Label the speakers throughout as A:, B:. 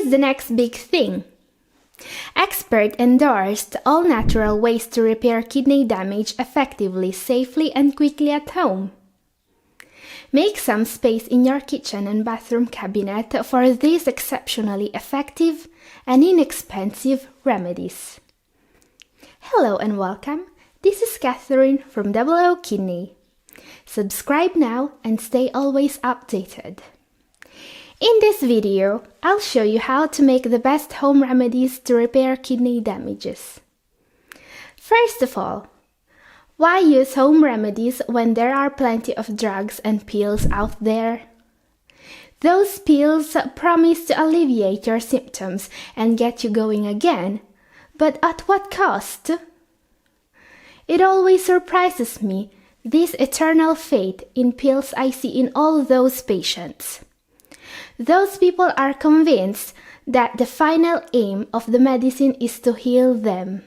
A: is the next big thing. Expert endorsed all-natural ways to repair kidney damage effectively, safely, and quickly at home. Make some space in your kitchen and bathroom cabinet for these exceptionally effective and inexpensive remedies. Hello and welcome. This is Catherine from Double O Kidney. Subscribe now and stay always updated. In this video, I'll show you how to make the best home remedies to repair kidney damages. First of all, why use home remedies when there are plenty of drugs and pills out there? Those pills promise to alleviate your symptoms and get you going again, but at what cost? It always surprises me, this eternal faith in pills I see in all those patients. Those people are convinced that the final aim of the medicine is to heal them.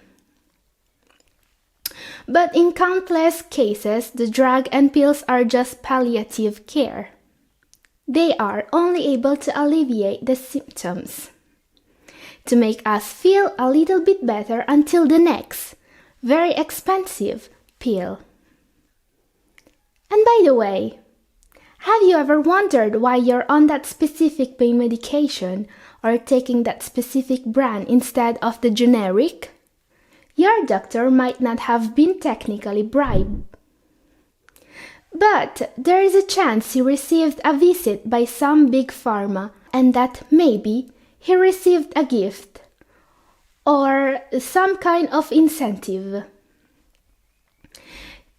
A: But in countless cases, the drug and pills are just palliative care. They are only able to alleviate the symptoms, to make us feel a little bit better until the next, very expensive pill. And by the way, have you ever wondered why you're on that specific pain medication or taking that specific brand instead of the generic? Your doctor might not have been technically bribed. But there is a chance he received a visit by some big pharma and that maybe he received a gift or some kind of incentive.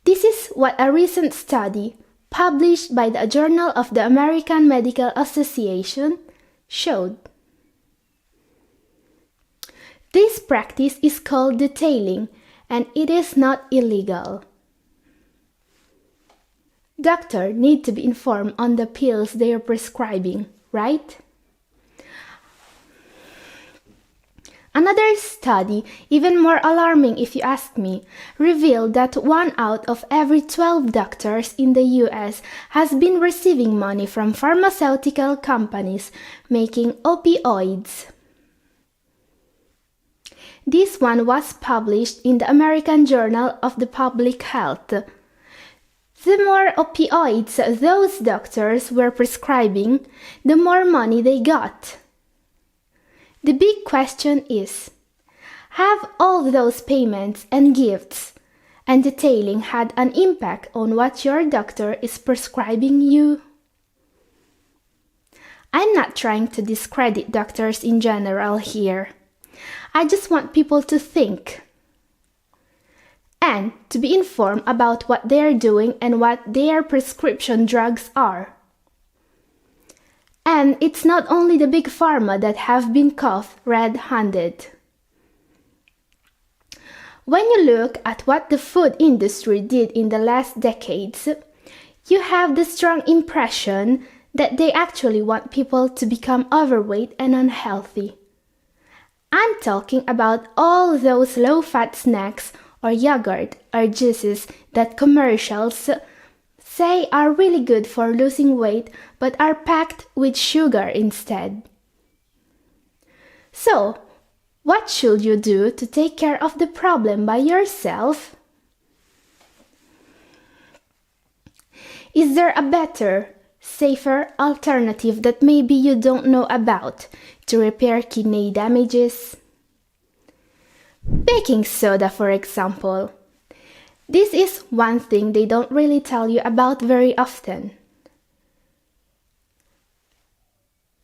A: This is what a recent study published by the Journal of the American Medical Association showed. This practice is called detailing, and it is not illegal. Doctors need to be informed on the pills they are prescribing, right? Another study, even more alarming if you ask me, revealed that 1 out of every 12 doctors in the US has been receiving money from pharmaceutical companies making opioids. This one was published in the American Journal of the Public Health. The more opioids those doctors were prescribing, the more money they got. The big question is, have all those payments and gifts and detailing had an impact on what your doctor is prescribing you? I'm not trying to discredit doctors in general here. I just want people to think and to be informed about what they are doing and what their prescription drugs are. And it's not only the big pharma that have been caught red-handed. When you look at what the food industry did in the last decades, you have the strong impression that they actually want people to become overweight and unhealthy. I'm talking about all those low-fat snacks or yogurt or juices that commercials say are really good for losing weight but are packed with sugar instead. So, what should you do to take care of the problem by yourself? Is there a better, safer alternative that maybe you don't know about to repair kidney damages? Baking soda, for example. This is one thing they don't really tell you about very often.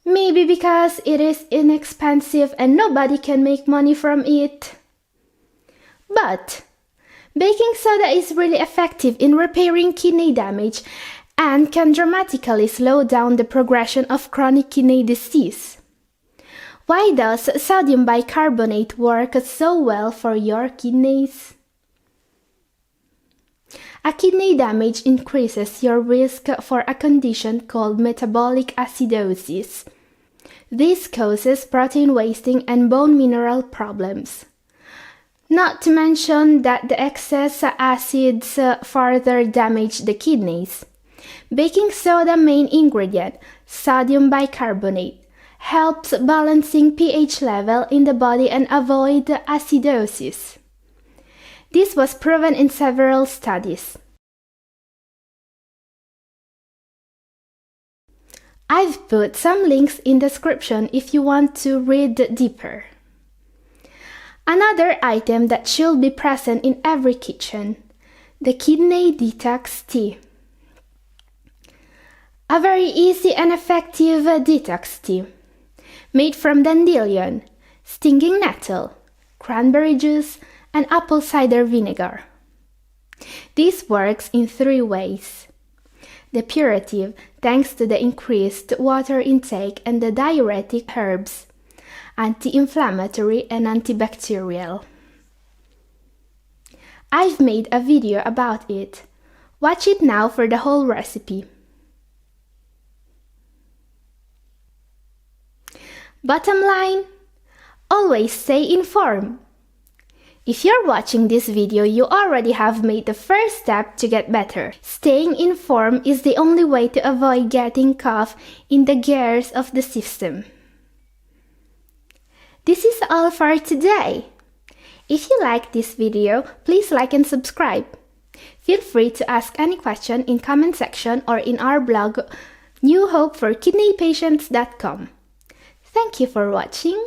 A: Maybe because it is inexpensive and nobody can make money from it. But baking soda is really effective in repairing kidney damage and can dramatically slow down the progression of chronic kidney disease. Why does sodium bicarbonate work so well for your kidneys? A kidney damage increases your risk for a condition called metabolic acidosis. This causes protein wasting and bone mineral problems. Not to mention that the excess acids further damage the kidneys. Baking soda main ingredient, sodium bicarbonate, helps balancing pH level in the body and avoid acidosis. This was proven in several studies. I've put some links in the description if you want to read deeper. Another item that should be present in every kitchen, the kidney detox tea. A very easy and effective detox tea, made from dandelion, stinging nettle, cranberry juice, and apple cider vinegar. This works in 3 ways. Depurative, thanks to the increased water intake, and the diuretic herbs, anti-inflammatory and antibacterial. I've made a video about it. Watch it now for the whole recipe. Bottom line, always stay informed. If you're watching this video, you already have made the first step to get better. Staying informed is the only way to avoid getting caught in the gears of the system. This is all for today. If you like this video, please like and subscribe. Feel free to ask any question in comment section or in our blog newhopeforkidneypatients.com. Thank you for watching.